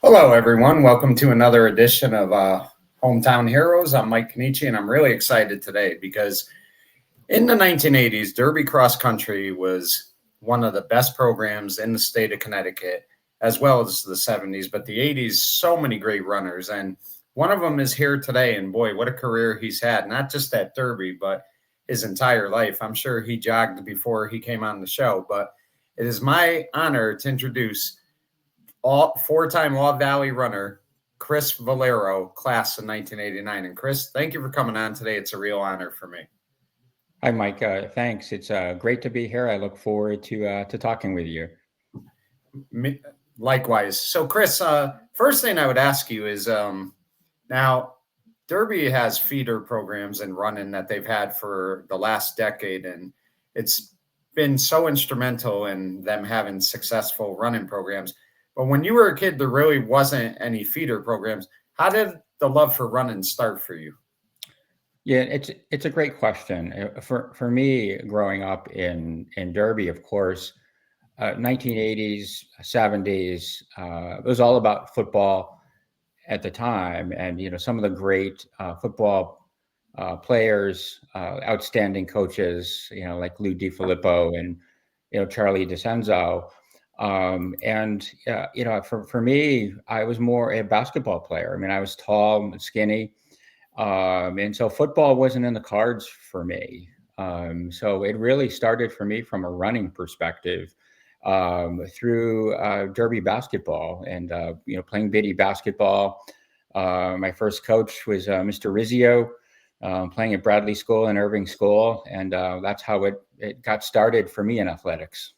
Hello, everyone. Welcome to another edition of Hometown Heroes. I'm Mike Kenichi, and I'm really excited today because in the 1980s, Derby Cross Country was one of the best programs in the state of Connecticut, as well as the 70s. But the 80s, so many great runners. And one of them is here today. And boy, what a career he's had, not just at Derby, but his entire life. I'm sure he jogged before he came on the show. But it is my honor to introduce all four-time Law Valley runner, Chris Vollaro, class of 1989. And Chris, thank you for coming on today. It's a real honor for me. Hi, Mike. Thanks. It's great to be here. I look forward to talking with you. Likewise. So, Chris, first thing I would ask you is now Derby has feeder programs and running that they've had for the last decade, and it's been so instrumental in them having successful running programs. But when you were a kid, there really wasn't any feeder programs. How did the love for running start for you? Yeah, it's a great question. For me, growing up in Derby, of course, 1980s, 70s, it was all about football at the time, and some of the great football players, outstanding coaches, like Lou DiFilippo and Charlie DeCenzo. For me, I was more a basketball player. I mean, I was tall and skinny. And so football wasn't in the cards for me. So it really started for me from a running perspective through Derby basketball and, playing biddy basketball. My first coach was Mr. Rizzio, playing at Bradley School and Irving School. And that's how it got started for me in athletics.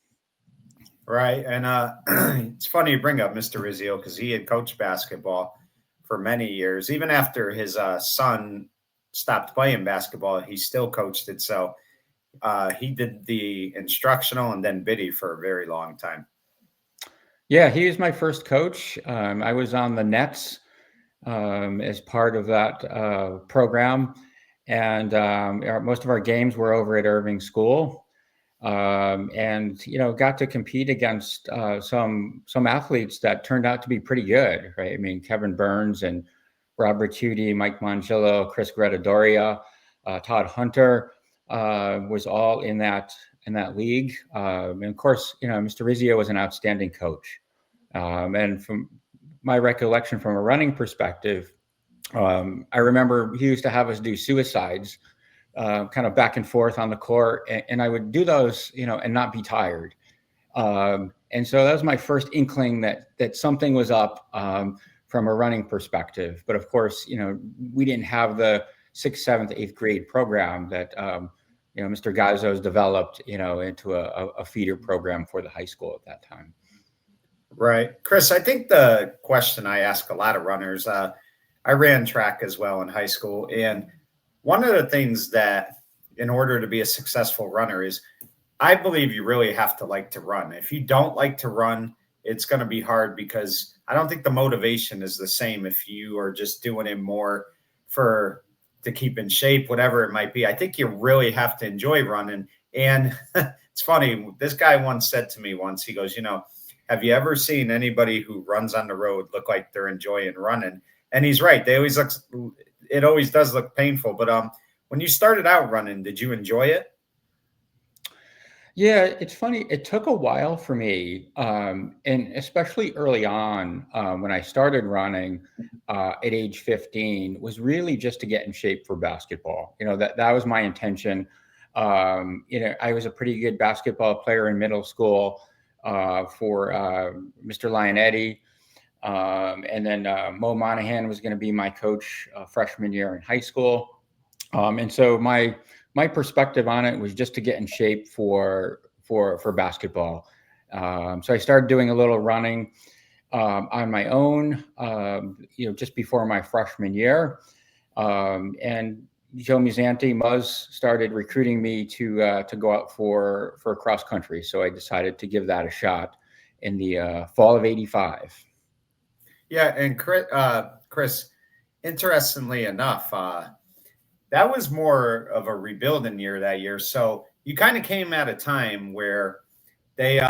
Right. And it's funny you bring up Mr. Rizzio because he had coached basketball for many years. Even after his son stopped playing basketball, he still coached it. So he did the instructional and then biddy for a very long time. Yeah, he was my first coach. I was on the Nets as part of that program. And most of our games were over at Irving School. And got to compete against some athletes that turned out to be pretty good, right? I mean, Kevin Burns and Robert Hudie, Mike Mangillo, Chris Gretadoria, Todd Hunter was all in that league. And of course, Mr. Rizzio was an outstanding coach. And from my recollection, from a running perspective, I remember he used to have us do suicides kind of back and forth on the court, and I would do those, and not be tired. And so that was my first inkling that something was up from a running perspective. But of course, we didn't have the 6th, 7th, 8th grade program that Mr. Gazzo's developed, into a feeder program for the high school at that time. Right. Chris, I think the question I ask a lot of runners, I ran track as well in high school, and one of the things that in order to be a successful runner is I believe you really have to like to run. If you don't like to run, it's going to be hard because I don't think the motivation is the same if you are just doing it more to keep in shape, whatever it might be. I think you really have to enjoy running. And it's funny, this guy once said to me once, he goes, have you ever seen anybody who runs on the road look like they're enjoying running? And he's right. It always does look painful, but when you started out running, did you enjoy it? Yeah, it's funny. It took a while for me, and especially early on when I started running at age 15, was really just to get in shape for basketball. That was my intention. I was a pretty good basketball player in middle school for Mr. Lionetti. And then Mo Monahan was going to be my coach freshman year in high school. And so my perspective on it was just to get in shape for basketball. So I started doing a little running on my own, just before my freshman year. And Joe Musanti, Muzz, started recruiting me to go out for cross country. So I decided to give that a shot in the fall of '85. Yeah, and Chris, interestingly enough, that was more of a rebuilding year that year. So you kind of came at a time where they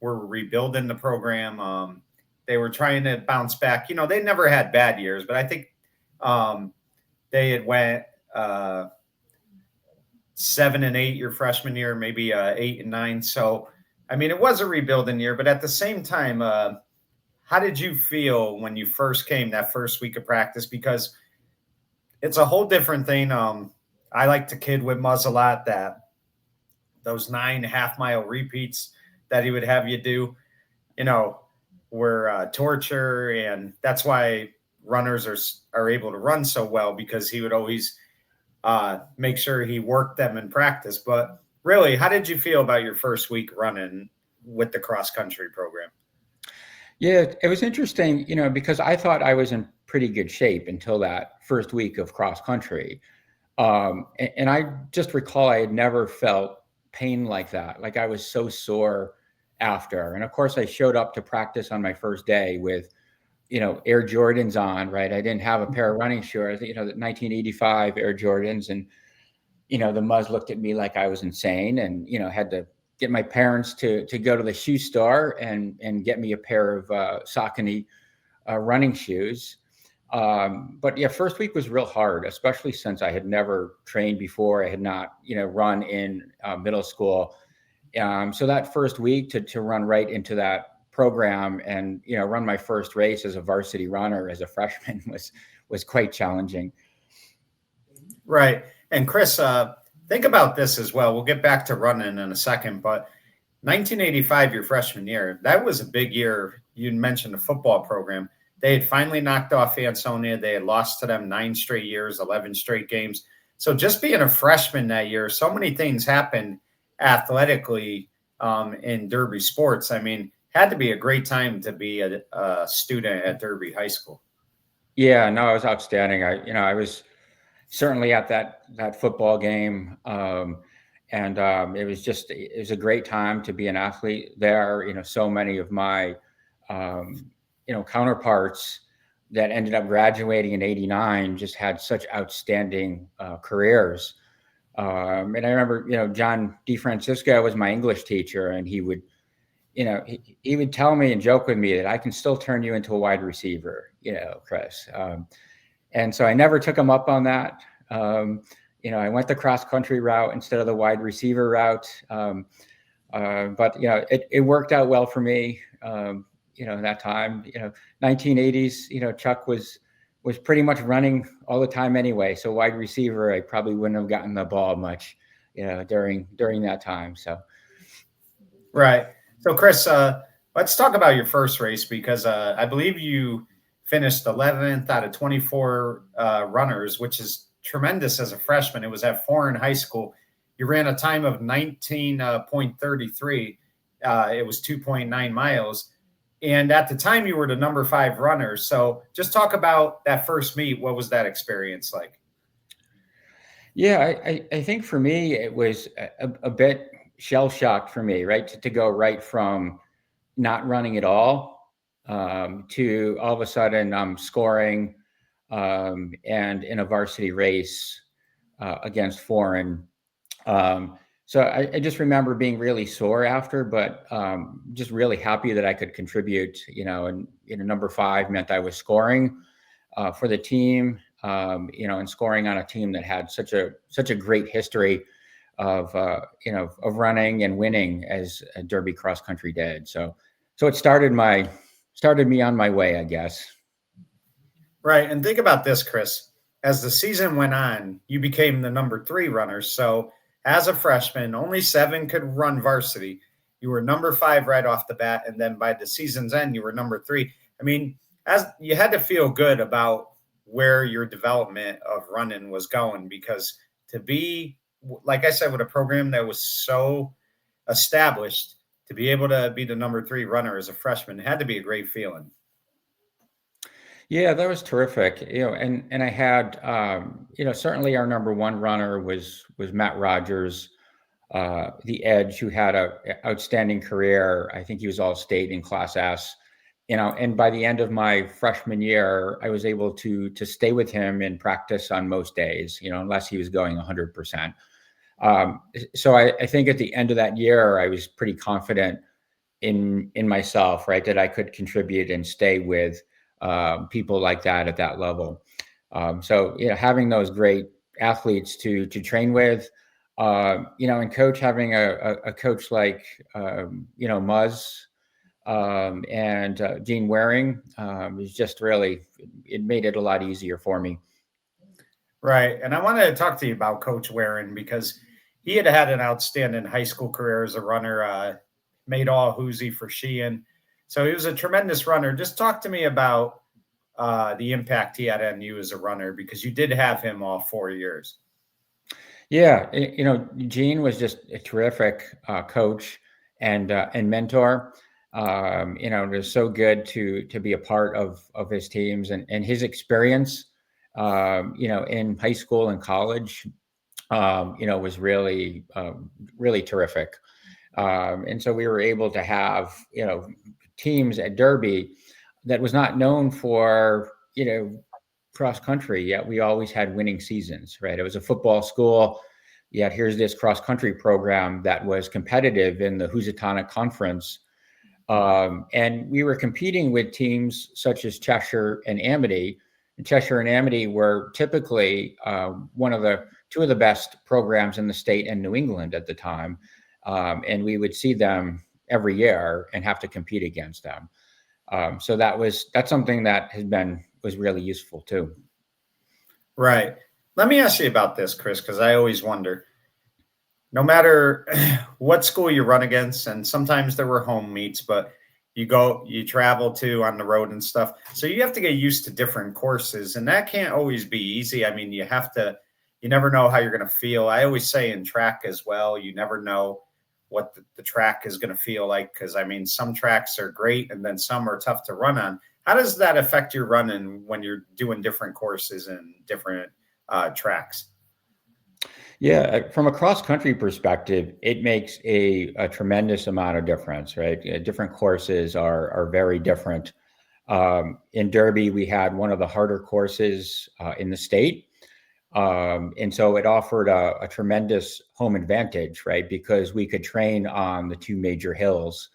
were rebuilding the program. they were trying to bounce back. They never had bad years, but I think they had went 7-8 your freshman year, maybe 8-9. So, I mean, it was a rebuilding year, but at the same time, how did you feel when you first came that first week of practice? Because it's a whole different thing. I like to kid with Muzz a lot that those 9 half-mile repeats that he would have you do, were torture, and that's why runners are able to run so well, because he would always make sure he worked them in practice. But really, how did you feel about your first week running with the cross country program? Yeah, it was interesting, because I thought I was in pretty good shape until that first week of cross country. And I just recall I had never felt pain like that. Like I was so sore after. And of course, I showed up to practice on my first day with, Air Jordans on, right? I didn't have a pair of running shoes, the 1985 Air Jordans. And, the Muzz looked at me like I was insane, and, had to get my parents to go to the shoe store and get me a pair of Saucony running shoes. But yeah, first week was real hard, especially since I had never trained before. I had not, run in middle school. So that first week to run right into that program and, run my first race as a varsity runner as a freshman was quite challenging. Right. And Chris, think about this as well. We'll get back to running in a second, but 1985, your freshman year, that was a big year. You mentioned the football program. They had finally knocked off Ansonia. They had lost to them 9 straight years, 11 straight games. So just being a freshman that year, so many things happened athletically in Derby sports. I mean, had to be a great time to be a student at Derby High School. Yeah, no, it was outstanding. I was certainly at that football game. And it was a great time to be an athlete there. So many of my, counterparts that ended up graduating in '89 just had such outstanding careers. And I remember, John DeFrancisco was my English teacher, and he would, he would tell me and joke with me that I can still turn you into a wide receiver, Chris. And so I never took him up on that. I went the cross country route instead of the wide receiver route. But it worked out well for me. That time, 1980s, Chuck was pretty much running all the time anyway. So wide receiver, I probably wouldn't have gotten the ball much, during that time. So. Right. So Chris, let's talk about your first race, because I believe you finished 11th out of 24 runners, which is tremendous as a freshman. It was at Foreign High School. You ran a time of 19.33. It was 2.9 miles. And at the time, you were the number 5 runner. So just talk about that first meet. What was that experience like? Yeah, I think for me, it was a bit shell shocked for me, right? To go right from not running at all to all of a sudden I'm scoring and in a varsity race against Foreign. So I just remember being really sore after, but just really happy that I could contribute, and number 5 meant I was scoring for the team, and scoring on a team that had such a great history of running and winning as Derby cross country did. So it started me on my way, I guess. Right. And think about this, Chris. As the season went on, you became the number 3 runner. So as a freshman, only 7 could run varsity. You were number 5 right off the bat. And then by the season's end, you were number 3. I mean, as you had to feel good about where your development of running was going, because to be, like I said, with a program that was so established, to be able to be the number 3 runner as a freshman had to be a great feeling. Yeah, that was terrific. And I had, certainly our number 1 runner was Matt Rogers, the edge, who had a outstanding career. I think he was all state in Class S. And by the end of my freshman year, I was able to stay with him in practice on most days, unless he was going 100%. So I think at the end of that year, I was pretty confident in myself, right, that I could contribute and stay with people like that at that level. So having those great athletes to train with, and coach, having a coach like Muzz and Gene Waring is just really, it made it a lot easier for me. Right. And I wanted to talk to you about Coach Warren because he had had an outstanding high school career as a runner, made all Housy for Sheehan. So he was a tremendous runner. Just talk to me about the impact he had on you as a runner because you did have him all 4 years. Yeah, Gene was just a terrific coach and mentor. It was so good to be a part of his teams and his experience. In high school and college, was really really terrific. And so we were able to have teams at Derby that was not known for cross country, yet we always had winning seasons, right? It was a football school, yet here's this cross country program that was competitive in the Housatonic Conference. And we were competing with teams such as Cheshire and Amity. And Cheshire and Amity were typically two of the best programs in the state and New England at the time. And we would see them every year and have to compete against them. So that's something that was really useful too. Right. Let me ask you about this, Chris, because I always wonder, no matter what school you run against, and sometimes there were home meets, but you travel to on the road and stuff. So you have to get used to different courses, and that can't always be easy. I mean, you never know how you're going to feel. I always say in track as well, you never know what the track is going to feel like. Because, I mean, some tracks are great and then some are tough to run on. How does that affect your running when you're doing different courses and different tracks? Yeah, from a cross country perspective, it makes a tremendous amount of difference, right? Different courses are very different. In Derby, we had one of the harder courses in the state. And so it offered a tremendous home advantage, right? Because we could train on the two major hills,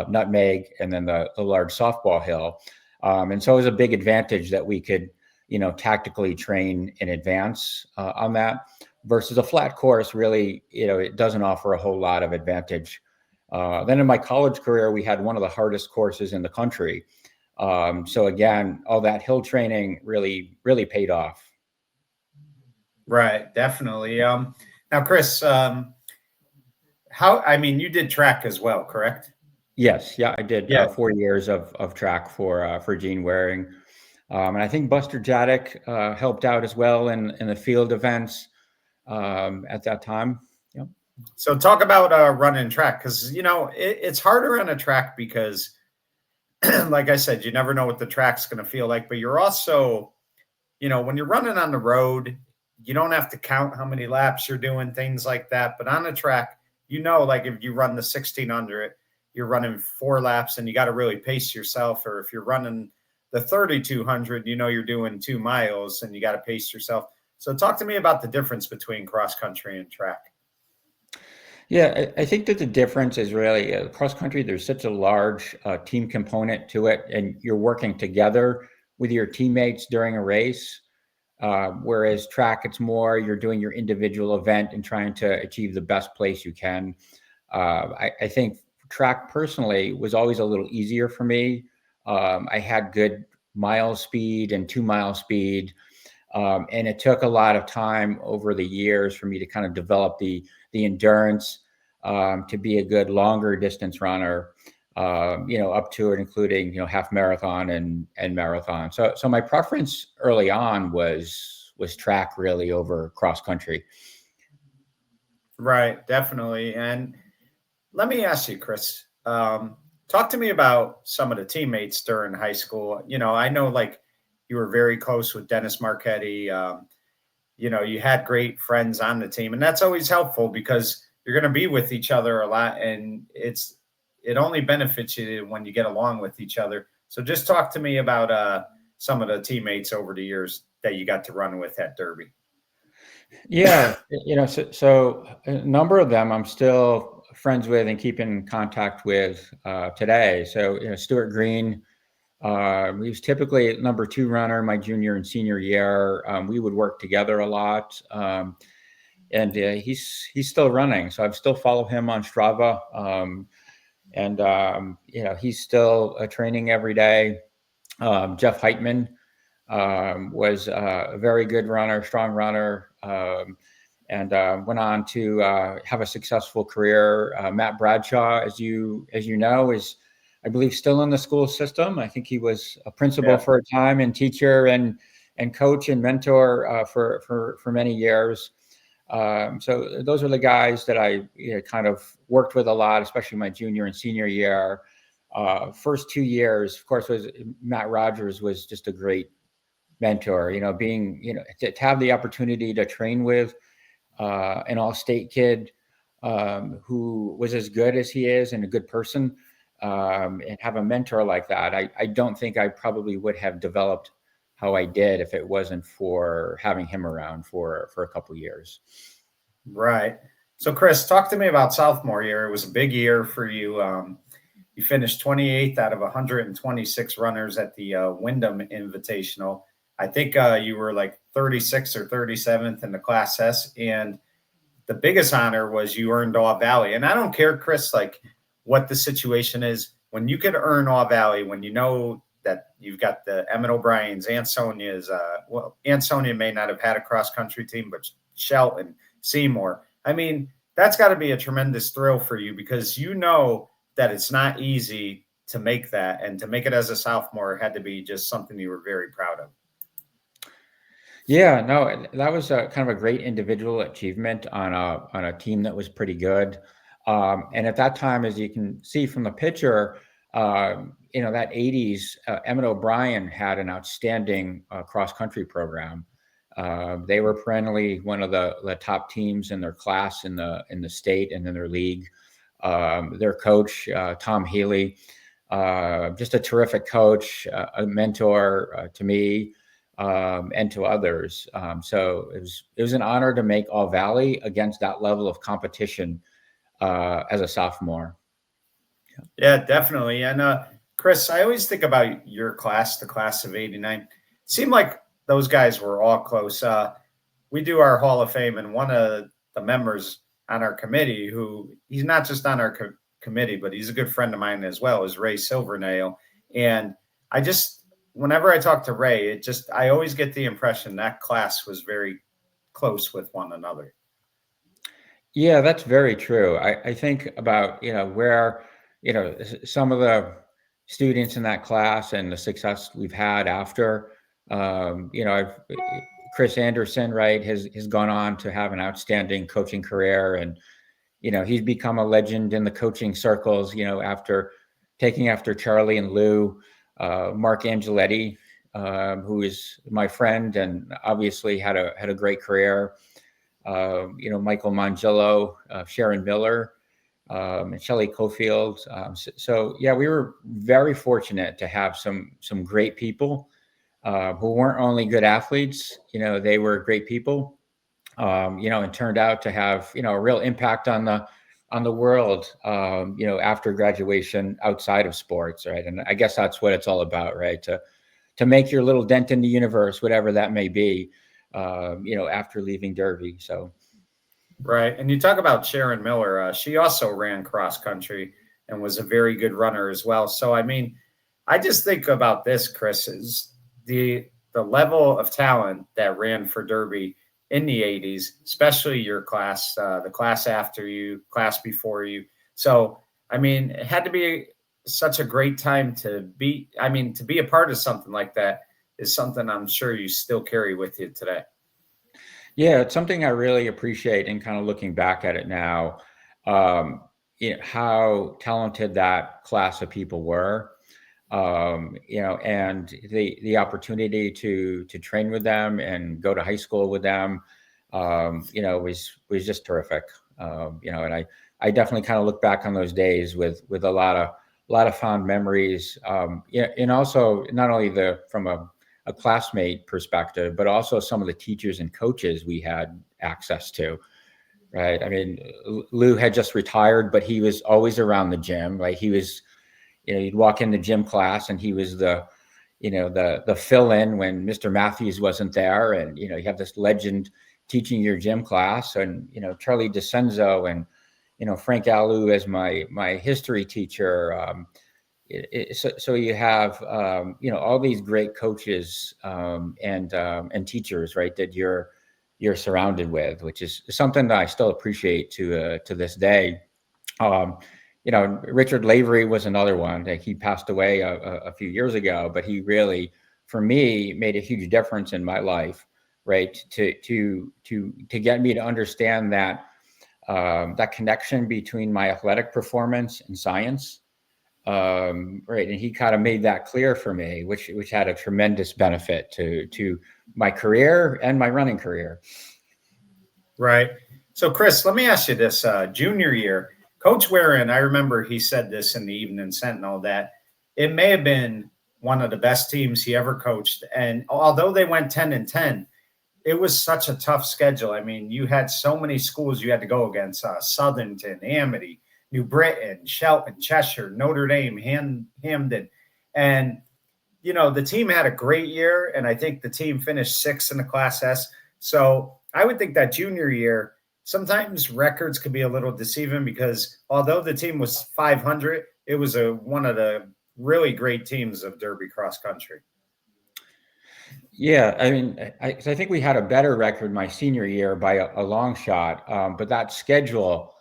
Nutmeg and then the large softball hill. And so it was a big advantage that we could, tactically train in advance on that versus a flat course. Really, it doesn't offer a whole lot of advantage. Then in my college career, we had one of the hardest courses in the country. So again, all that hill training really, really paid off. Right, definitely. Now, Chris, you did track as well, correct? Yes, yeah, I did Yeah. 4 years of track for Gene Waring, and I think Buster Jadek helped out as well in the field events at that time. Yep. So talk about running track because it's harder on a track because, like I said, you never know what the track's going to feel like. But you're also, when you're running on the road, you don't have to count how many laps you're doing, things like that. But on a track, like if you run the 1600, you're running 4 laps and you got to really pace yourself. Or if you're running the 3200, you're doing 2 miles and you got to pace yourself. So talk to me about the difference between cross country and track. Yeah, I think that the difference is really cross country. There's such a large team component to it, and you're working together with your teammates during a race. Whereas track, it's more you're doing your individual event and trying to achieve the best place you can. I think track personally was always a little easier for me. I had good mile speed and 2 mile speed. And it took a lot of time over the years for me to kind of develop the endurance to be a good longer distance runner, up to it, including, half marathon and marathon. So my preference early on was track really over cross country. Right, definitely. And let me ask you, Chris, talk to me about some of the teammates during high school. I know like you were very close with Dennis Marchetti. You had great friends on the team, and that's always helpful because you're going to be with each other a lot, and it only benefits you when you get along with each other. So just talk to me about some of the teammates over the years that you got to run with at Derby. Yeah, so a number of them I'm still friends with and keep in contact with today. So, Stuart Green, he was typically number 2 runner my junior and senior year. We would work together a lot. And he's still running. So I still follow him on Strava. He's still training every day. Jeff Heitman was a very good runner, strong runner, and went on to have a successful career. Matt Bradshaw, as you know, is, I believe, still in the school system. I think he was a principal for a time, and teacher and coach and mentor for many years. So those are the guys that I kind of worked with a lot, especially my junior and senior year. First 2 years, of course, was Matt Rogers was just a great mentor. To have the opportunity to train with an all-state kid who was as good as he is and a good person, and have a mentor like that. I don't think I probably would have developed how I did if it wasn't for having him around for a couple of years. Right. So, Chris, talk to me about sophomore year. It was a big year for you. You finished 28th out of 126 runners at the Windham Invitational. I think you were like 36th or 37th in the Class S. And the biggest honor was you earned All Valley. And I don't care, Chris, like what the situation is. When you can earn All Valley, when you know that you've got the Emmett O'Brien's, Aunt Sonia's, Aunt Sonia may not have had a cross-country team, but Shelton, Seymour. I mean, that's got to be a tremendous thrill for you, because you know that it's not easy to make that, and to make it as a sophomore had to be just something you were very proud of. Yeah, no, that was kind of a great individual achievement on a team that was pretty good. And at that time, as you can see from the picture, that 80s, Emmett O'Brien had an outstanding cross-country program. They were perennially one of the top teams in their class in the state and in their league. Their coach, Tom Healy, just a terrific coach, a mentor to me and to others. So it was an honor to make All Valley against that level of competition as a sophomore. Yeah, definitely. And Chris, I always think about your class, the class of '89. It seemed like those guys were all close. We do our Hall of Fame, and one of the members on our committee, who he's not just on our committee, but he's a good friend of mine as well, is Ray Silvernail. And whenever I talk to Ray, I always get the impression that class was very close with one another. Yeah, that's very true. I think about, where, some of the students in that class and the success we've had after, Chris Anderson, right, has gone on to have an outstanding coaching career. And, he's become a legend in the coaching circles, after taking after Charlie and Lou. Mark Angeletti, who is my friend and obviously had a great career. Michael Mangillo, Sharon Miller, and Shelley Cofield. So yeah, we were very fortunate to have some great people who weren't only good athletes. They were great people. And turned out to have a real impact on the world. After graduation, outside of sports, right? And I guess that's what it's all about, right? To make your little dent in the universe, whatever that may be. After leaving Derby. So. Right. And you talk about Sharon Miller. She also ran cross country and was a very good runner as well. So, I mean, I just think about this, Chris, is the level of talent that ran for Derby in the 80s, especially your class, the class after you, class before you. So, I mean, it had to be such a great time to be a part of something like that is something I'm sure you still carry with you today. Yeah, it's something I really appreciate, and kind of looking back at it now, how talented that class of people were, and the opportunity to train with them and go to high school with them, was just terrific. And I definitely kind of look back on those days with a lot of fond memories. And also not only from a classmate perspective, but also some of the teachers and coaches we had access to, right? I mean, Lou had just retired, but he was always around the gym, right? He was, you'd walk in the gym class and he was the fill in when Mr. Matthews wasn't there. And, you have this legend teaching your gym class, and, Charlie DeCenzo and, Frank Alou as my history teacher. So you have, all these great coaches and teachers, right, that you're surrounded with, which is something that I still appreciate to this day. Um, Richard Lavery was another one. Like, he passed away a few years ago, but he really, for me, made a huge difference in my life, right? To get me to understand that connection between my athletic performance and science, right? And he kind of made that clear for me, which had a tremendous benefit to my career and my running career. Right. So, Chris, let me ask you this: junior year, Coach Warren, I remember he said this in the Evening Sentinel that it may have been one of the best teams he ever coached, and although they went 10-10, it was such a tough schedule. I mean, you had so many schools you had to go against: Southington, Amity, New Britain, Shelton, Cheshire, Notre Dame, Hamden, and the team had a great year, and I think the team finished sixth in the Class S. So I would think that junior year, sometimes records could be a little deceiving because although the team was 500, it was one of the really great teams of Derby cross country. Yeah, I mean, I think we had a better record my senior year by a long shot, but that schedule,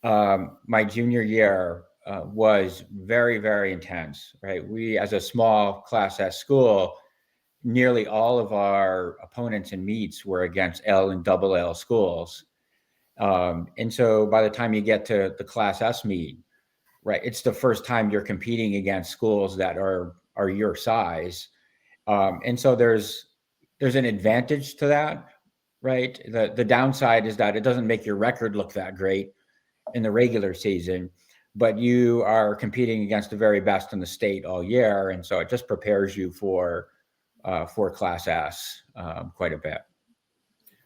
my junior year, was very, very intense, right? We, as a small Class S school, nearly all of our opponents in meets were against L and double L schools. And so by the time you get to the Class S meet, right, it's the first time you're competing against schools that are your size. And so there's an advantage to that, right? The downside is that it doesn't make your record look that great in the regular season, but you are competing against the very best in the state all year, and so it just prepares you for Class S quite a bit.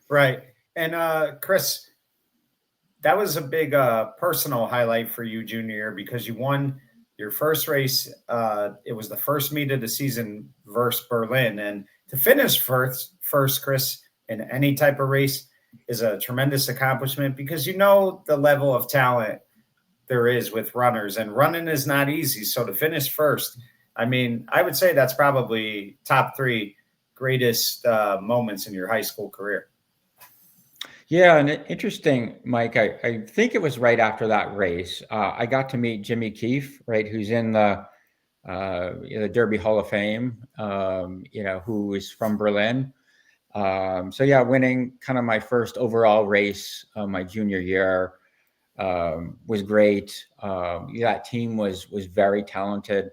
Right. And Chris, that was a big personal highlight for you junior year because you won your first race. It was the first meet of the season versus Berlin. And to finish first, Chris, in any type of race is a tremendous accomplishment because the level of talent there is with runners, and running is not easy. So to finish first, I mean, I would say that's probably top three greatest moments in your high school career. Yeah, and interesting, Mike. I think it was right after that race. I got to meet Jimmy Keefe, right, who's in the Derby Hall of Fame. Who is from Berlin. So yeah, winning kind of my first overall race my junior year was great. That team was very talented.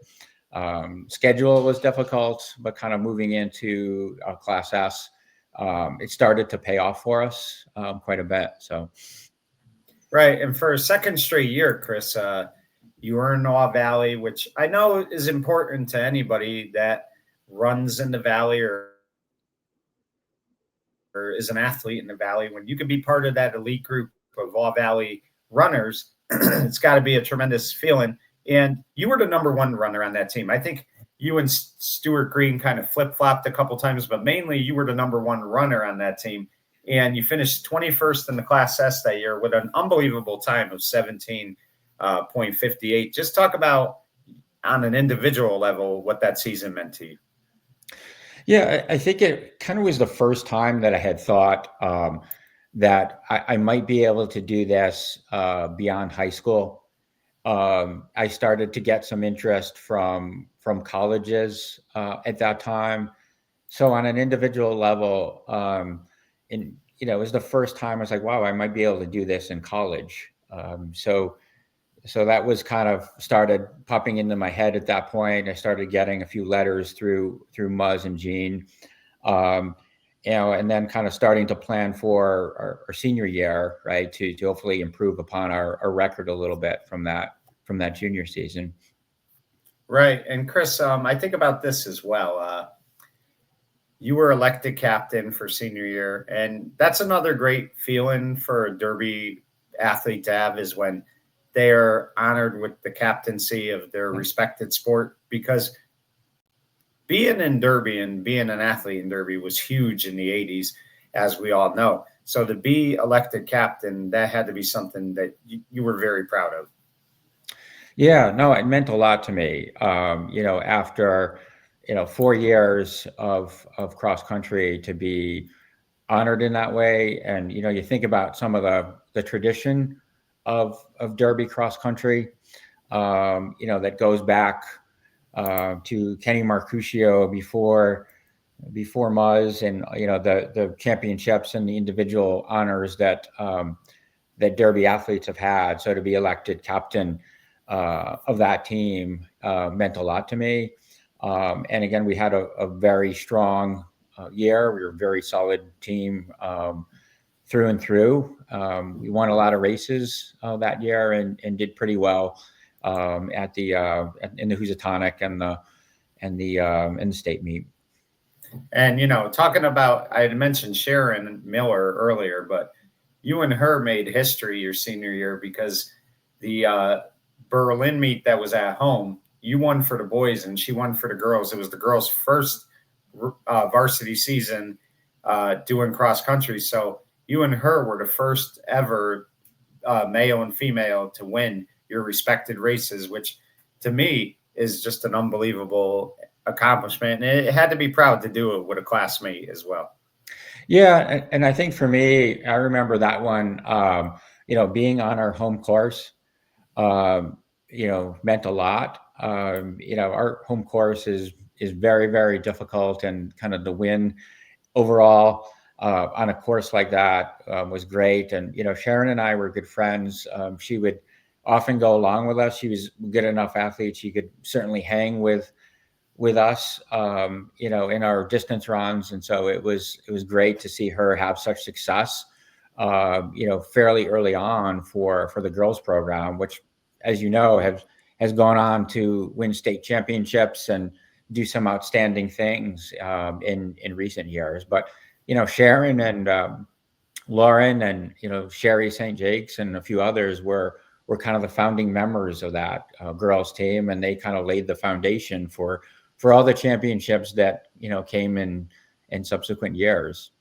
Schedule was difficult, but kind of moving into Class S, it started to pay off for us quite a bit. So, right, and for a second straight year, Chris, you earned Awe Valley, which I know is important to anybody that runs in the Valley or is an athlete in the Valley. When you can be part of that elite group of Awe Valley runners, it's got to be a tremendous feeling. And you were the number one runner on that team. I think you and Stuart Green kind of flip-flopped a couple times, but mainly you were the number one runner on that team. And you finished 21st in the Class S that year with an unbelievable time of 17.58. Just talk about, on an individual level, what that season meant to you. Yeah, I think it kind of was the first time that I had thought that I might be able to do this beyond high school. I started to get some interest from colleges at that time. So on an individual level, it was the first time I was like, wow, I might be able to do this in college. So that was kind of started popping into my head at that point. I started getting a few letters through Muzz and Gene, and then kind of starting to plan for our senior year, right, to hopefully improve upon our record a little bit from that junior season. Right. And Chris, I think about this as well. you were elected captain for senior year. And that's another great feeling for a Derby athlete to have, is when they are honored with the captaincy of their respected sport, because being in Derby and being an athlete in Derby was huge in the 80s, as we all know. So to be elected captain, that had to be something that you were very proud of. Yeah, no, it meant a lot to me. After 4 years of cross country, to be honored in that way, and you think about some of the tradition of Derby cross country, that goes back to Kenny Marcuscio before Muzz, and the championships and the individual honors that Derby athletes have had. So to be elected captain of that team meant a lot to me. And again, we had a very strong year. We were a very solid team through and through. We won a lot of races that year, and did pretty well in the Housatonic and the state meet. And, talking about, I had mentioned Sharon Miller earlier, but you and her made history your senior year, because the Berlin meet that was at home, you won for the boys and she won for the girls. It was the girls' first varsity season doing cross country. So you and her were the first ever male and female to win your respected races, which to me is just an unbelievable accomplishment. And it had to be proud to do it with a classmate as well. Yeah, and I think for me, I remember that one. Being on our home course, meant a lot. Our home course is very, very difficult, and kind of the win overall on a course like that was great. And Sharon and I were good friends. She would often go along with us. She was a good enough athlete; she could certainly hang with us, in our distance runs. And so it was great to see her have such success, fairly early on for the girls program, which, as you know, has gone on to win state championships and do some outstanding things in recent years. But Sharon and Lauren and Sherry St. Jakes and a few others were kind of the founding members of that girls team, and they kind of laid the foundation for all the championships that came in subsequent years.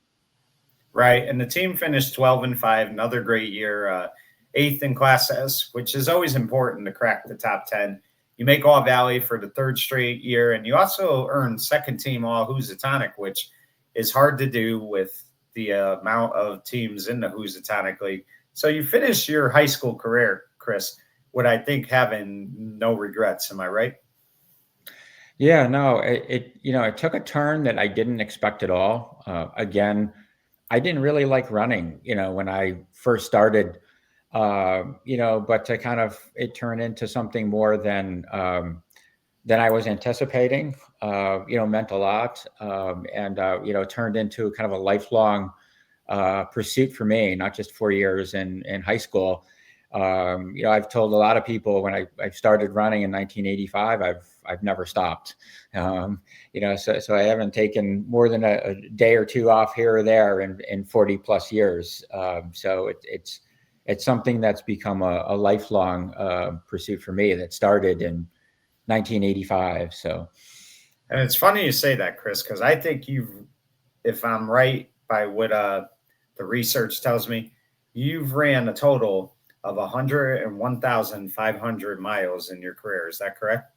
Right. And the team finished 12-5, another great year, eighth in Class S, which is always important to crack the top 10. You make All Valley for the third straight year, and you also earn second team All Housatonic, which is hard to do with the amount of teams in the Housatonic League. So you finish your high school career, Chris, with, I think, having no regrets. Am I right? Yeah, no, it took a turn that I didn't expect at all. Again, I didn't really like running, when I first started, but to kind of, it turned into something more than I was anticipating, meant a lot. And turned into kind of a lifelong pursuit for me, not just 4 years in high school. I've told a lot of people when I started running in 1985, I've never stopped. So I haven't taken more than a day or two off here or there in 40 plus years. So it's something that's become a lifelong pursuit for me, that started in 1985. So, and it's funny you say that, Chris, because I think if I'm right by what the research tells me, you've ran a total of 101,500 miles in your career. Is that correct?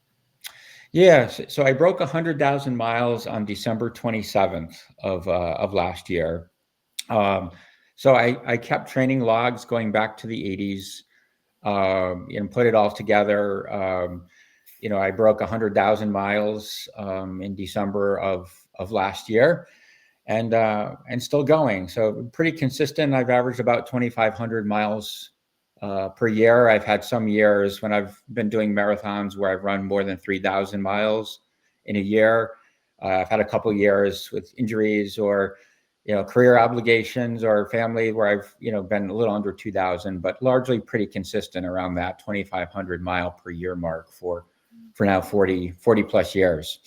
Yeah. So I broke 100,000 miles on December 27th of last year. So I kept training logs going back to the 80s, and put it all together. I broke 100,000 miles in December of last year, and still going. So pretty consistent. I've averaged about 2,500 miles per year. I've had some years when I've been doing marathons where I've run more than 3,000 miles in a year. I've had a couple years with injuries or career obligations or family where I've been a little under 2,000, but largely pretty consistent around that 2,500 mile per year mark for now 40 plus years.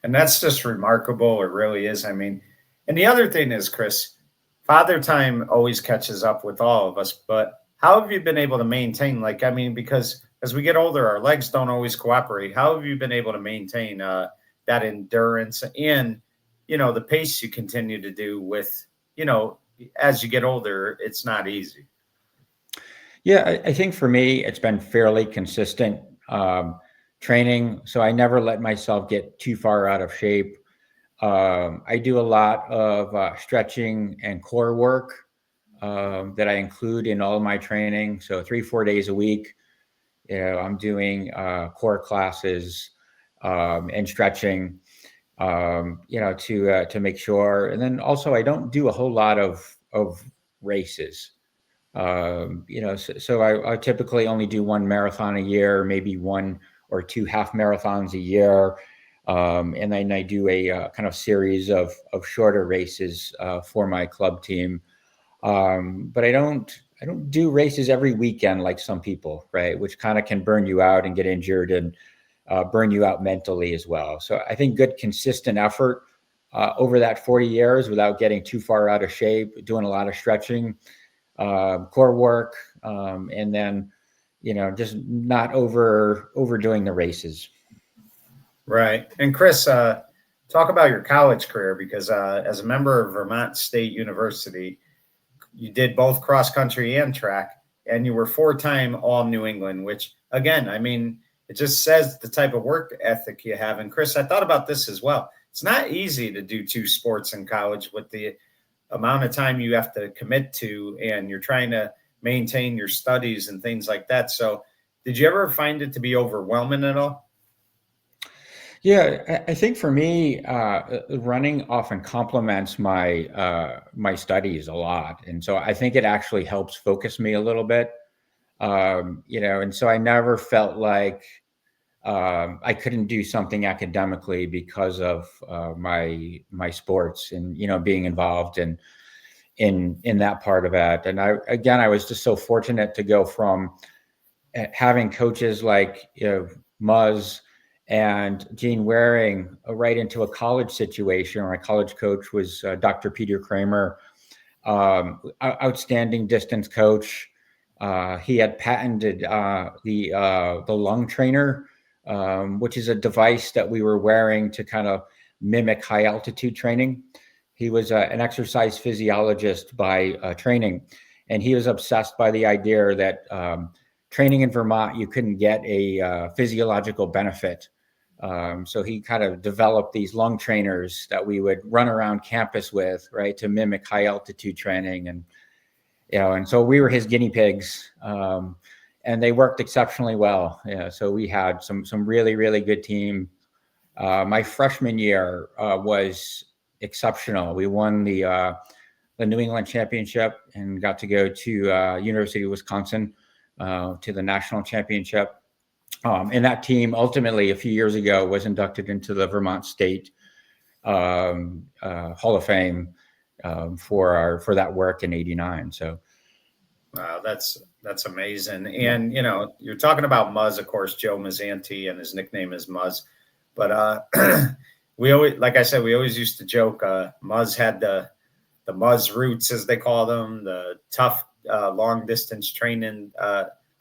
And that's just remarkable. It really is. I mean, and the other thing is, Chris, father time always catches up with all of us. But how have you been able to maintain, like, I mean, because as we get older, our legs don't always cooperate. How have you been able to maintain that endurance and, the pace you continue to do with, you know, as you get older, it's not easy. Yeah, I think for me, it's been fairly consistent training. So I never let myself get too far out of shape. I do a lot of stretching and core work that I include in all of my training. So 3, 4 days a week, I'm doing core classes and stretching, to make sure. And then also, I don't do a whole lot of races. So I typically only do one marathon a year, maybe 1 or 2 half marathons a year. And then I do a kind of series of shorter races for my club team. But I don't do races every weekend like some people, right? Which kind of can burn you out and get injured and burn you out mentally as well. So I think good consistent effort over that 40 years without getting too far out of shape, doing a lot of stretching, core work, and then just not overdoing the races. Right. And Chris, talk about your college career because as a member of Vermont State University, you did both cross country and track, and you were 4-time All New England, which, again, I mean, it just says the type of work ethic you have. And Chris, I thought about this as well. It's not easy to do two sports in college with the amount of time you have to commit to, and you're trying to maintain your studies and things like that. So, did you ever find it to be overwhelming at all? Yeah, I think for me, running often complements my studies a lot, and so I think it actually helps focus me a little bit. And so I never felt like I couldn't do something academically because of my sports and being involved in that part of it. And I was just so fortunate to go from having coaches like Muzz and Gene Waring right into a college situation. My college coach was Dr. Peter Kramer, outstanding distance coach. He had patented the lung trainer, which is a device that we were wearing to kind of mimic high altitude training. He was an exercise physiologist by training, and he was obsessed by the idea that training in Vermont, you couldn't get a physiological benefit. So he kind of developed these lung trainers that we would run around campus with, right, to mimic high altitude training. And so we were his guinea pigs, and they worked exceptionally well. Yeah, so we had some really, really good team. My freshman year was exceptional. We won the New England championship and got to go to University of Wisconsin to the national championship. And that team ultimately a few years ago was inducted into the Vermont State Hall of Fame for that work in '89. So, Wow, that's amazing. And you're talking about Muzz, of course, Joe Mazzanti, and his nickname is Muzz. But we always, like I said, we always used to joke. Muzz had the Muzz roots, as they call them, the tough long distance training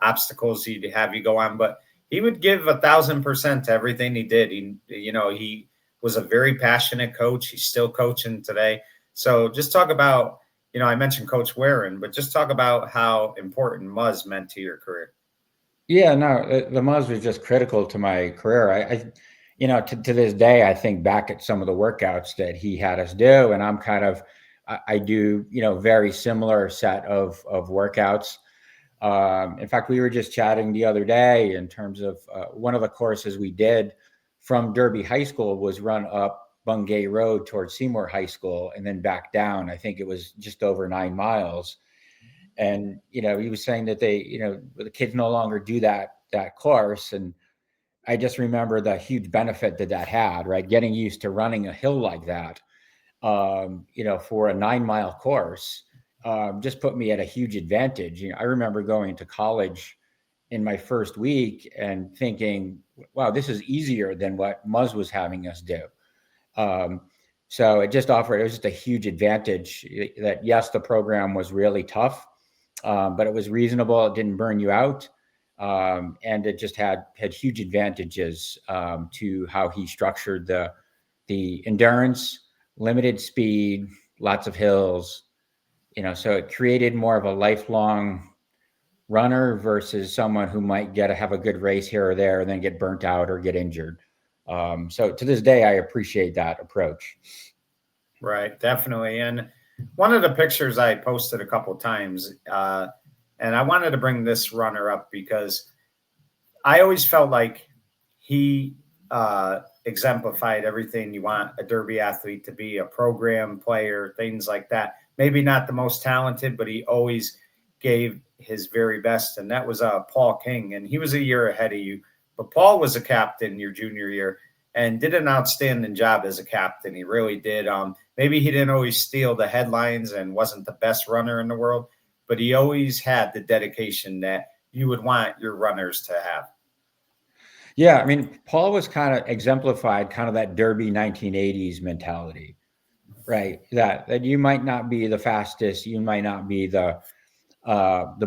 obstacles he'd have you go on. But he would give 1,000% to everything he did. He was a very passionate coach. He's still coaching today. So just talk about, I mentioned Coach Warren, but just talk about how important Muzz meant to your career. yeah, no, the Muzz was just critical to my career. To this day, I think back at some of the workouts that he had us do, and I do, very similar set of workouts. In fact, we were just chatting the other day in terms of one of the courses we did from Derby High School was run up Bungay Road towards Seymour High School and then back down. I think it was just over 9 miles. And, he was saying that the kids no longer do that course. And I just remember the huge benefit that had, right? Getting used to running a hill like that, for a 9 mile course, just put me at a huge advantage. I remember going to college in my first week and thinking, wow, this is easier than what Muzz was having us do. So it was just a huge advantage that, yes, the program was really tough, but it was reasonable. It didn't burn you out. And it just had huge advantages to how he structured the endurance, limited speed, lots of hills, so it created more of a lifelong runner versus someone who might have a good race here or there and then get burnt out or get injured. So to this day, I appreciate that approach. Right, definitely. And one of the pictures I posted a couple times, and I wanted to bring this runner up because I always felt like he exemplified everything you want a derby athlete to be, a program player, things like that. Maybe not the most talented, but he always gave his very best. And that was Paul King. And he was a year ahead of you. But Paul was a captain your junior year and did an outstanding job as a captain. He really did. Maybe he didn't always steal the headlines and wasn't the best runner in the world, but he always had the dedication that you would want your runners to have. Yeah, I mean, Paul was kind of exemplified kind of that Derby 1980s mentality, right? That you might not be the fastest, you might not be the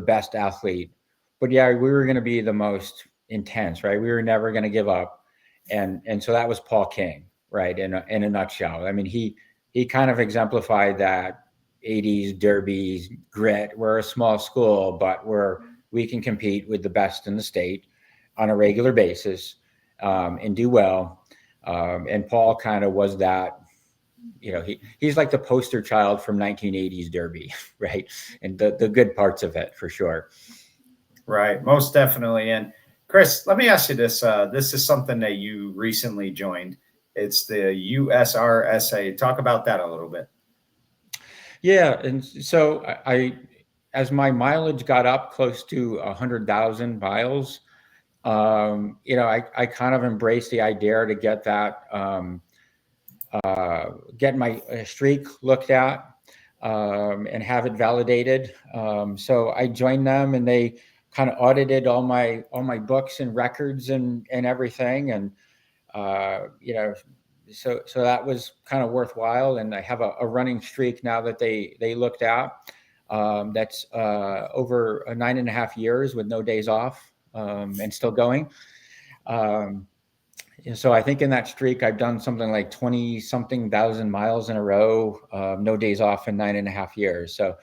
best athlete, but yeah, we were going to be the most intense, right? We were never going to give up, and so that was Paul King, right? In a nutshell. I mean, he kind of exemplified that 80s Derby grit. We're a small school, but we can compete with the best in the state on a regular basis, and do well. And Paul kind of was that, he's like the poster child from 1980s Derby, right? And the good parts of it for sure. Right, most definitely. And Chris, let me ask you this. This is something that you recently joined. It's the USRSA. Talk about that a little bit. Yeah, and so as my mileage got up close to 100,000 miles, I kind of embraced the idea to get that, get my streak looked at, and have it validated. So I joined them, and they kind of audited all my books and records and everything, and so that was kind of worthwhile. And I have a running streak now that they looked at, that's over 9.5 years with no days off, and still going. So I think in that streak, I've done something like 20 something thousand miles in a row, no days off in 9.5 years. So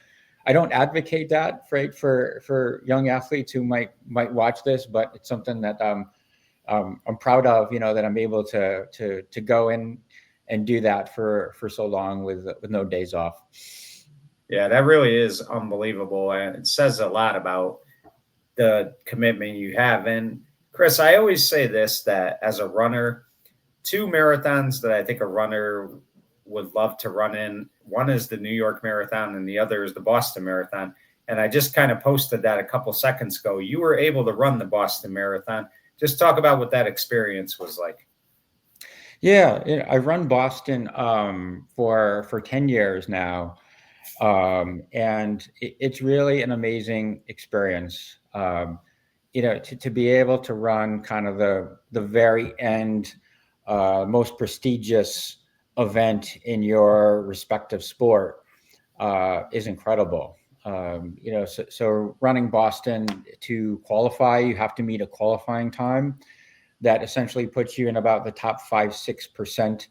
I don't advocate that for young athletes who might watch this, but it's something that I'm proud of, that I'm able to go in and do that for so long with no days off. Yeah, that really is unbelievable. And it says a lot about the commitment you have. And Chris, I always say this, that as a runner, two marathons that I think a runner would love to run in. One is the New York Marathon and the other is the Boston Marathon. And I just kind of posted that a couple seconds ago. You were able to run the Boston Marathon. Just talk about what that experience was like. Yeah, I run Boston for 10 years now. And it's really an amazing experience. To be able to run kind of the very end, most prestigious event in your respective sport is incredible. So running Boston, to qualify, you have to meet a qualifying time that essentially puts you in about the top 5-6%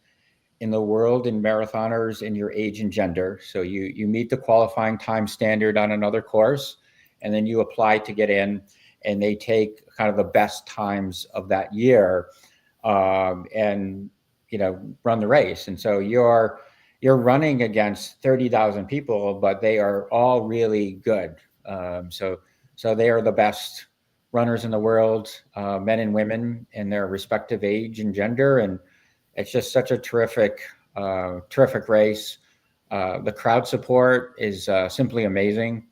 in the world in marathoners in your age and gender. So you meet the qualifying time standard on another course, and then you apply to get in, and they take kind of the best times of that year, and run the race. And so you're running against 30,000 people, but they are all really good. So they are the best runners in the world, men and women in their respective age and gender, and it's just such a terrific race. The crowd support is simply amazing.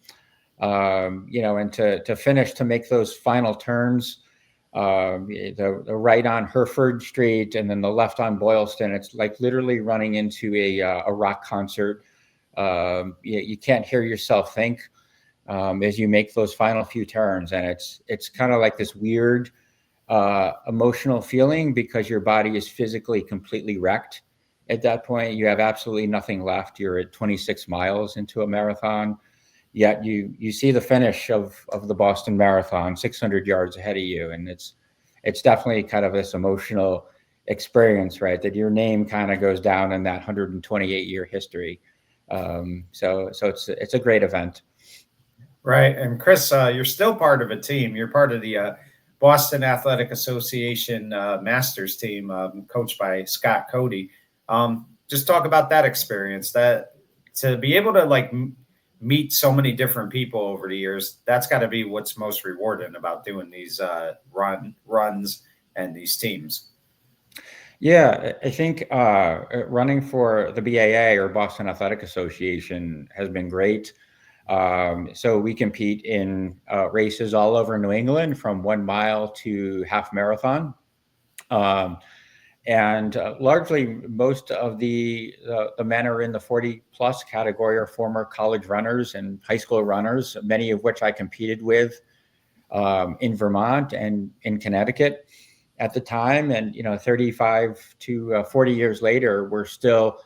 And to finish, to make those final turns, the right on Hereford Street and then the left on Boylston, it's like literally running into a rock concert. You can't hear yourself think as you make those final few turns, and it's kind of like this weird emotional feeling because your body is physically completely wrecked At that point, you have absolutely nothing left. You're at 26 miles into a marathon, yet you see the finish of the Boston Marathon 600 yards ahead of you, and it's definitely kind of this emotional experience, right? That your name kind of goes down in that 128-year history. So it's a great event. Right. And Chris, you're still part of a team. You're part of the Boston Athletic Association Masters team, coached by Scott Cody. Just talk about that experience. That to be able to like meet so many different people over the years, that's got to be what's most rewarding about doing these runs and these teams. Yeah, I think running for the BAA or Boston Athletic Association has been great. So we compete in races all over New England from 1 mile to half marathon. And largely most of the men are in the 40 plus category are former college runners and high school runners, many of which I competed with in Vermont and in Connecticut at the time. And, 35 to 40 years later, we're still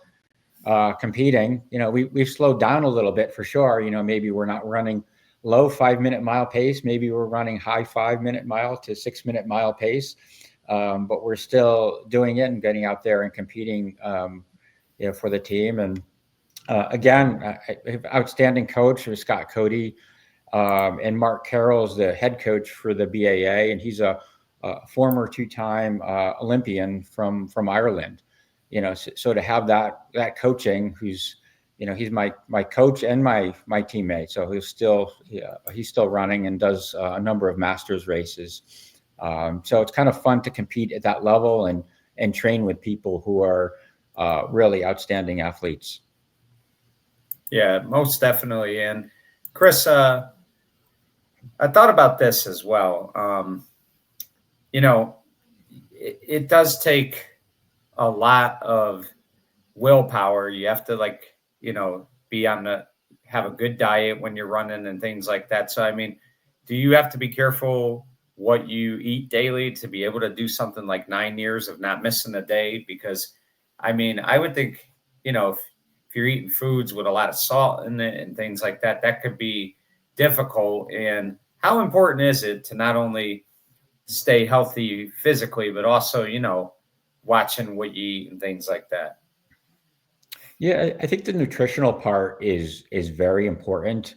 competing. We've slowed down a little bit for sure. Maybe we're not running low 5-minute mile pace. Maybe we're running high 5-minute mile to 6-minute mile pace. But we're still doing it and getting out there and competing, for the team. And again, I have outstanding coach was Scott Cody, and Mark Carroll's the head coach for the BAA, and he's a former 2-time Olympian from Ireland. So to have that coaching, he's my coach and my teammate. So he's still running and does a number of masters races. So it's kind of fun to compete at that level and train with people who are really outstanding athletes. Yeah, most definitely. And Chris, I thought about this as well. It does take a lot of willpower. You have to be have a good diet when you're running and things like that. So, I mean, do you have to be careful what you eat daily to be able to do something like 9 years of not missing a day? Because I mean, I would think, if you're eating foods with a lot of salt in it and things like that, that could be difficult. And how important is it to not only stay healthy physically, but also, watching what you eat and things like that? Yeah, I think the nutritional part is very important.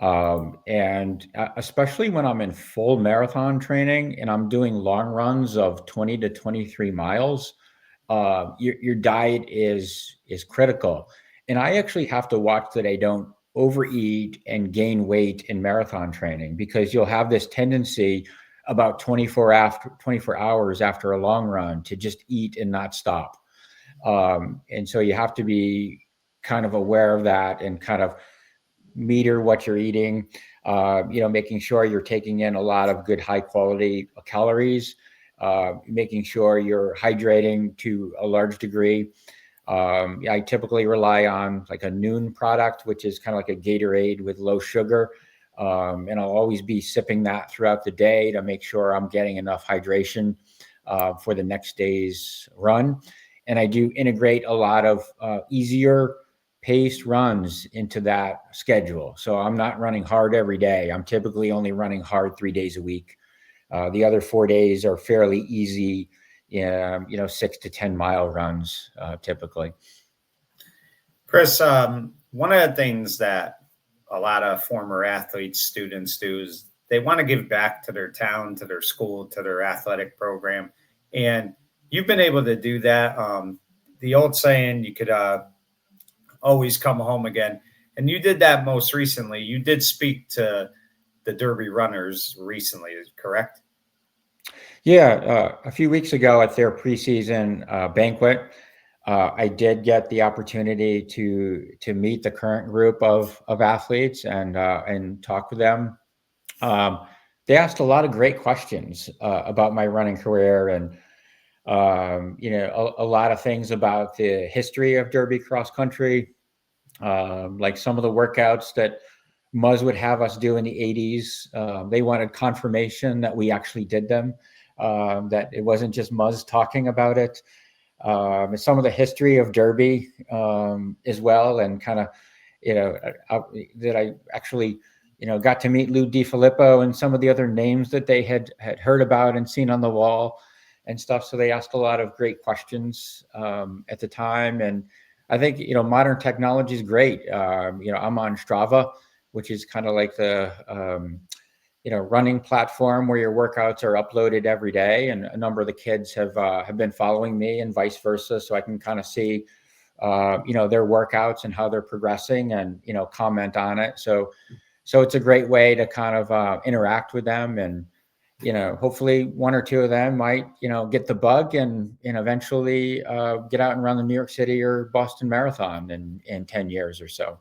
And especially when I'm in full marathon training and I'm doing long runs of 20 to 23 miles, your diet is critical. And I actually have to watch that I don't overeat and gain weight in marathon training, because you'll have this tendency about 24 hours after a long run to just eat and not stop. And so you have to be kind of aware of that and kind of meter what you're eating, making sure you're taking in a lot of good, high quality calories, making sure you're hydrating to a large degree. I typically rely on like a Noon product, which is kind of like a Gatorade with low sugar. And I'll always be sipping that throughout the day to make sure I'm getting enough hydration for the next day's run. And I do integrate a lot of easier paced runs into that schedule. So I'm not running hard every day. I'm typically only running hard 3 days a week. The other 4 days are fairly easy, 6 to 10 mile runs typically. Chris, one of the things that a lot of former athletes, students do is they want to give back to their town, to their school, to their athletic program. And you've been able to do that. The old saying, you could always come home again. And you did that most recently. You did speak to the Derby runners recently, correct? Yeah, a few weeks ago at their preseason banquet, I did get the opportunity to meet the current group of athletes and talk with them. They asked a lot of great questions about my running career and a lot of things about the history of Derby cross country, like some of the workouts that Muzz would have us do in the 80s. They wanted confirmation that we actually did them, that it wasn't just Muzz talking about it. some of the history of Derby as well, and kind of, that I actually, got to meet Lou DiFilippo and some of the other names that they had heard about and seen on the wall and stuff. So they asked a lot of great questions at the time. And I think, modern technology is great. I'm on Strava, which is kind of like the, running platform where your workouts are uploaded every day. And a number of the kids have been following me and vice versa. So I can kind of see, their workouts and how they're progressing and, comment on it. So it's a great way to kind of interact with them, and, hopefully one or two of them might, get the bug and eventually get out and run the New York City or Boston Marathon in 10 years or so.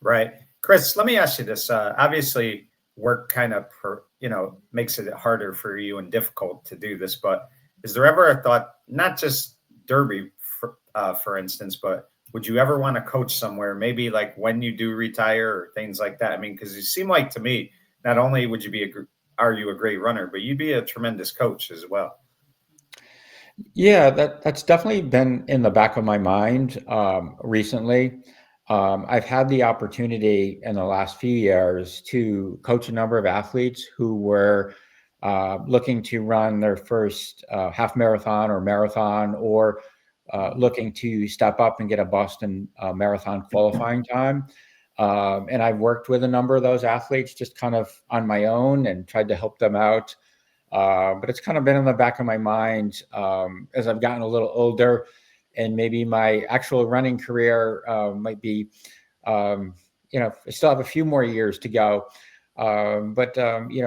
Right. Chris, let me ask you this. Obviously, work kind of, makes it harder for you and difficult to do this, but is there ever a thought, not just Derby, for instance, but would you ever want to coach somewhere, maybe like when you do retire or things like that? I mean, because you seem like to me, not only would you are you a great runner, but you'd be a tremendous coach as well. Yeah, that's definitely been in the back of my mind recently. I've had the opportunity in the last few years to coach a number of athletes who were looking to run their first half marathon or marathon, or looking to step up and get a Boston Marathon qualifying time. And I've worked with a number of those athletes just kind of on my own and tried to help them out. But it's kind of been in the back of my mind as I've gotten a little older, and maybe my actual running career might be, I still have a few more years to go. But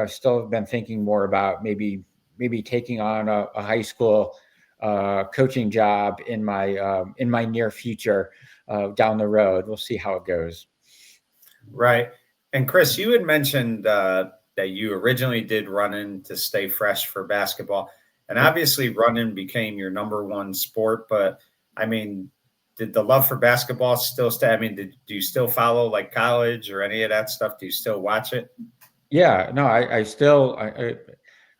still have been thinking more about maybe taking on a high school coaching job in my near future down the road. We'll see how it goes. Right. And Chris, you had mentioned that you originally did running to stay fresh for basketball. And obviously, running became your number one sport. But I mean, did the love for basketball still stay? I mean, do you still follow like college or any of that stuff? Do you still watch it? Yeah, no, I still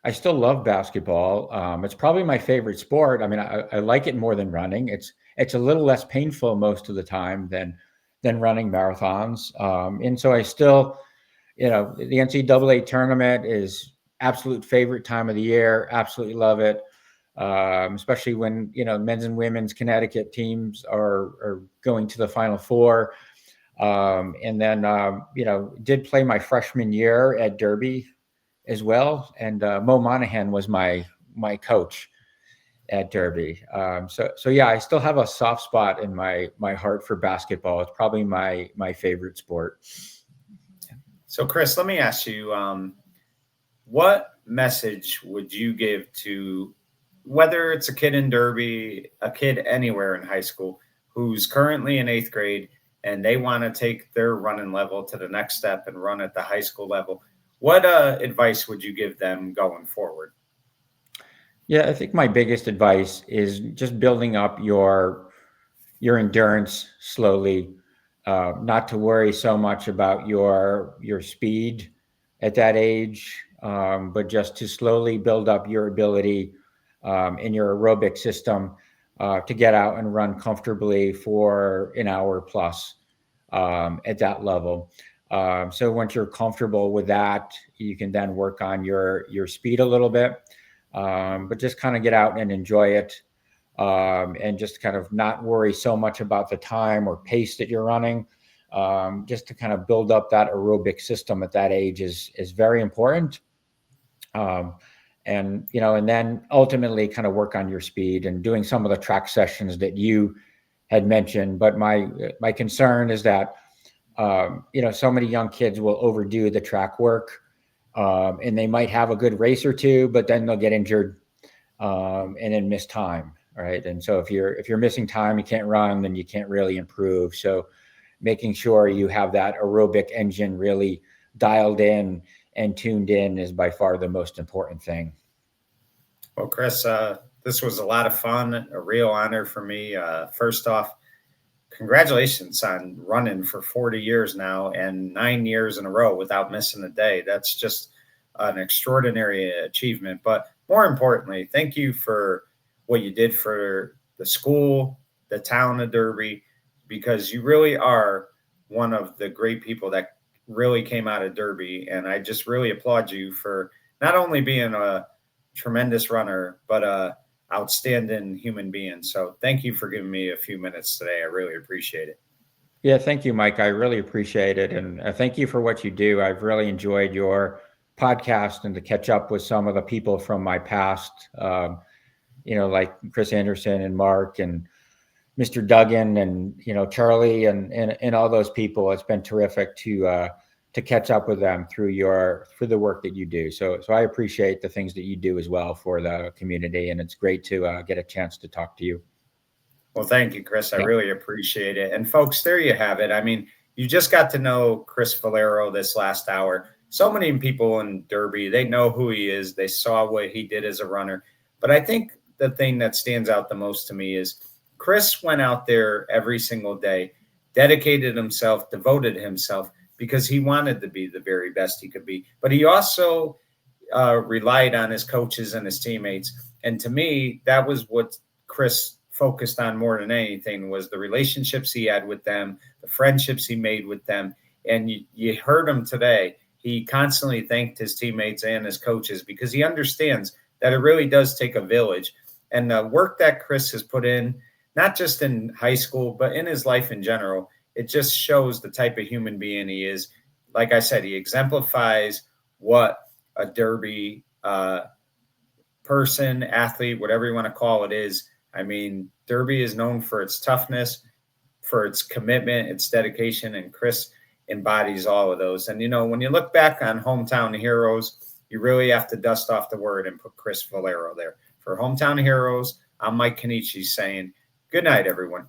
love basketball. It's probably my favorite sport. I mean, I like it more than running. It's a little less painful most of the time than running marathons. And so I still, the NCAA tournament is absolute favorite time of the year. Absolutely love it. Especially when, men's and women's Connecticut teams are going to the Final Four. And then, did play my freshman year at Derby as well. And Mo Monahan was my coach at Derby. So yeah, I still have a soft spot in my heart for basketball. It's probably my favorite sport. So, Chris, let me ask you, what message would you give to, whether it's a kid in Derby, a kid anywhere in high school who's currently in 8th grade and they want to take their running level to the next step and run at the high school level? What advice would you give them going forward? Yeah, I think my biggest advice is just building up your endurance slowly, not to worry so much about your speed at that age, but just to slowly build up your ability in your aerobic system to get out and run comfortably for an hour plus at that level. So once you're comfortable with that, you can then work on your speed a little bit, but just kind of get out and enjoy it, and just kind of not worry so much about the time or pace that you're running. Just to kind of build up that aerobic system at that age is very important. And then ultimately kind of work on your speed and doing some of the track sessions that you had mentioned. But my concern is that so many young kids will overdo the track work, and they might have a good race or two, but then they'll get injured and then miss time, right? And so if you're missing time, you can't run, then you can't really improve. So making sure you have that aerobic engine really dialed in and tuned in is by far the most important thing. Well, Chris, this was a lot of fun, a real honor for me. First off, congratulations on running for 40 years now and 9 years in a row without missing a day. That's just an extraordinary achievement. But more importantly, thank you for what you did for the school, the town of Derby, because you really are one of the great people that really came out of Derby. And I just really applaud you for not only being a tremendous runner, but a outstanding human being. So thank you for giving me a few minutes today. I really appreciate it. Yeah, thank you, Mike. I really appreciate it. And thank you for what you do. I've really enjoyed your podcast and to catch up with some of the people from my past, like Chris Anderson and Mark and Mr. Duggan and, Charlie and all those people. It's been terrific to catch up with them through the work that you do. So I appreciate the things that you do as well for the community. And it's great to get a chance to talk to you. Well, thank you, Chris. I Yeah. really appreciate it. And folks, there you have it. I mean, you just got to know Chris Vollaro this last hour. So many people in Derby, they know who he is. They saw what he did as a runner. But I think the thing that stands out the most to me is Chris went out there every single day, dedicated himself, devoted himself because he wanted to be the very best he could be. But he also relied on his coaches and his teammates. And to me, that was what Chris focused on more than anything was the relationships he had with them, the friendships he made with them. And you heard him today. He constantly thanked his teammates and his coaches because he understands that it really does take a village. And the work that Chris has put in, not just in high school, but in his life in general, it just shows the type of human being he is. Like I said, he exemplifies what a Derby person, athlete, whatever you want to call it is. I mean, Derby is known for its toughness, for its commitment, its dedication, and Chris embodies all of those. And, when you look back on Hometown Heroes, you really have to dust off the word and put Chris Vollaro there. For Hometown Heroes, I'm Mike Kenichi saying good night, everyone.